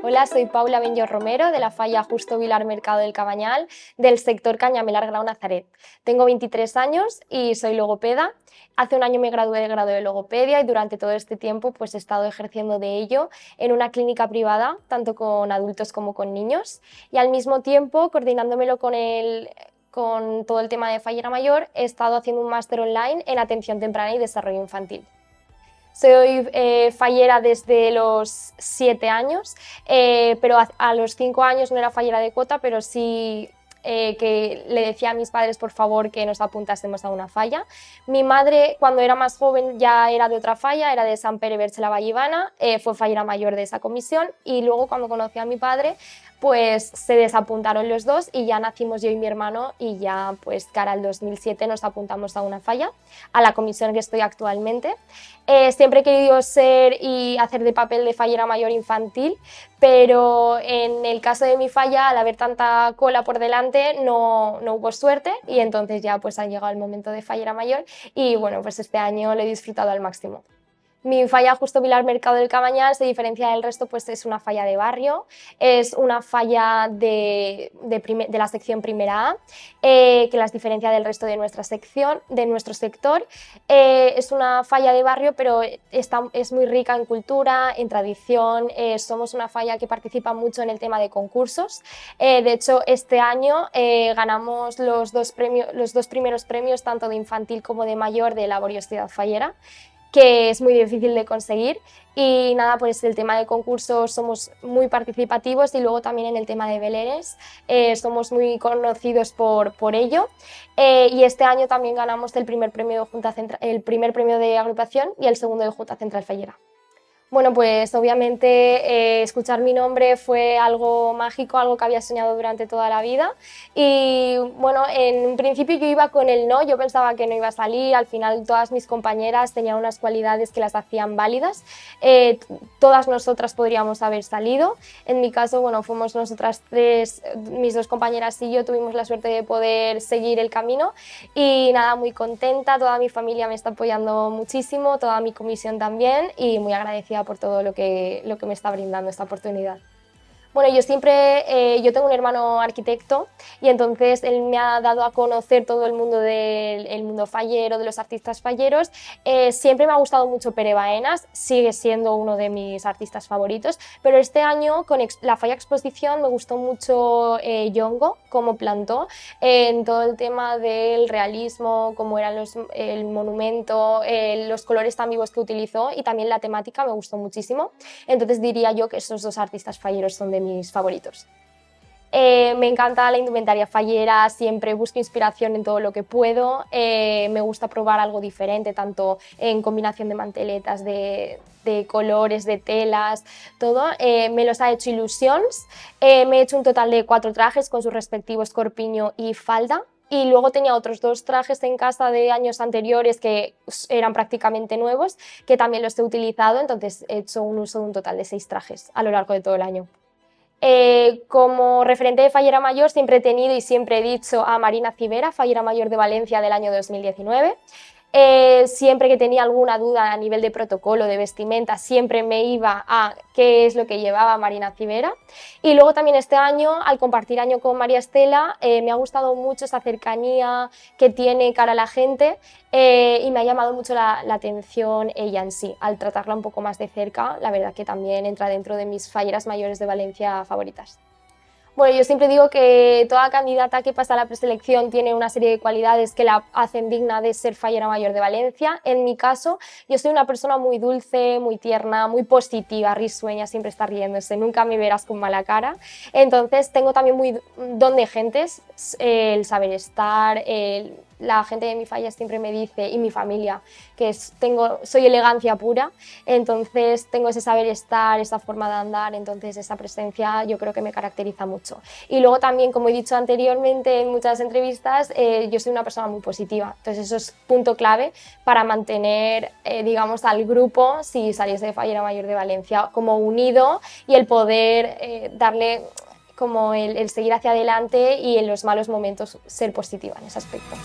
Hola, soy Paula Benyo Romero de la Falla Justo Vilar Mercado del Cabanyal del sector Cañamelar Grau Nazaret. Tengo 23 años y soy logopeda. Hace un año me gradué del grado de logopedia y durante todo este tiempo he estado ejerciendo de ello en una clínica privada, tanto con adultos como con niños, y al mismo tiempo coordinándomelo con todo el tema de fallera mayor, he estado haciendo un máster online en atención temprana y desarrollo infantil. Soy fallera desde los 7 años, pero a los 5 años no era fallera de cuota, pero sí que le decía a mis padres por favor que nos apuntásemos a una falla. Mi madre cuando era más joven ya era de otra falla, era de Sant Pere Berche la Vallivana, fue fallera mayor de esa comisión y luego cuando conocí a mi padre pues se desapuntaron los dos y ya nacimos yo y mi hermano y ya pues cara al 2007 nos apuntamos a una falla, a la comisión que estoy actualmente. Siempre he querido ser y hacer de papel de fallera mayor infantil, pero en el caso de mi falla, al haber tanta cola por delante, no hubo suerte y entonces ya pues ha llegado el momento de fallera mayor y bueno, pues este año lo he disfrutado al máximo. Mi falla Justo Vilar Mercado del Cabanyal se diferencia del resto, pues es una falla de barrio, es una falla de la sección primera A, que las diferencia del resto de nuestra sección, de nuestro sector. Es una falla de barrio, pero es muy rica en cultura, en tradición, somos una falla que participa mucho en el tema de concursos. De hecho, este año ganamos los dos primeros premios, tanto de infantil como de mayor, de laboriosidad fallera, que es muy difícil de conseguir y nada, pues el tema de concursos somos muy participativos y luego también en el tema de belenes somos muy conocidos por ello y este año también ganamos el primer premio de agrupación y el segundo de Junta Central Fallera. Bueno, pues obviamente escuchar mi nombre fue algo mágico, algo que había soñado durante toda la vida y bueno, en un principio yo iba con el no, yo pensaba que no iba a salir, al final todas mis compañeras tenían unas cualidades que las hacían válidas, todas nosotras podríamos haber salido, en mi caso, bueno, fuimos nosotras tres, mis dos compañeras y yo tuvimos la suerte de poder seguir el camino y nada, muy contenta, toda mi familia me está apoyando muchísimo, toda mi comisión también y muy agradecida por todo lo que me está brindando esta oportunidad. Bueno, yo tengo un hermano arquitecto y entonces él me ha dado a conocer todo el mundo del mundo fallero, de los artistas falleros. Siempre me ha gustado mucho Pere Baenas, sigue siendo uno de mis artistas favoritos, pero este año con la Falla Exposición me gustó mucho Yongo, cómo plantó en todo el tema del realismo, cómo eran el monumento, los colores tan vivos que utilizó y también la temática me gustó muchísimo. Entonces diría yo que esos dos artistas falleros son de mis favoritos. Me encanta la indumentaria fallera, siempre busco inspiración en todo lo que puedo, me gusta probar algo diferente, tanto en combinación de manteletas, de colores, de telas, todo. Me los ha hecho Illusions, me he hecho un total de 4 trajes con su respectivo escorpiño y falda. Y luego tenía otros 2 trajes en casa de años anteriores que eran prácticamente nuevos, que también los he utilizado, entonces he hecho un uso de un total de 6 trajes a lo largo de todo el año. Como referente de fallera mayor siempre he tenido y siempre he dicho a Marina Civera, fallera mayor de Valencia del año 2019. Siempre que tenía alguna duda a nivel de protocolo, de vestimenta, siempre me iba a qué es lo que llevaba Marina Civera. Y luego también este año, al compartir año con María Estela, me ha gustado mucho esa cercanía que tiene cara a la gente y me ha llamado mucho la atención ella en sí. Al tratarla un poco más de cerca, la verdad que también entra dentro de mis falleras mayores de Valencia favoritas. Bueno, yo siempre digo que toda candidata que pasa a la preselección tiene una serie de cualidades que la hacen digna de ser fallera mayor de Valencia. En mi caso, yo soy una persona muy dulce, muy tierna, muy positiva, risueña, siempre está riéndose, nunca me verás con mala cara. Entonces tengo también muy don de gentes, el saber estar, la gente de mi falla siempre me dice, y mi familia, que soy elegancia pura, entonces tengo ese saber estar, esa forma de andar, entonces esa presencia yo creo que me caracteriza mucho. Y luego también, como he dicho anteriormente en muchas entrevistas, yo soy una persona muy positiva, entonces eso es punto clave para mantener, digamos, al grupo, si saliese de Fallera Mayor de Valencia, como unido y el poder darle como el seguir hacia adelante y en los malos momentos ser positiva en ese aspecto.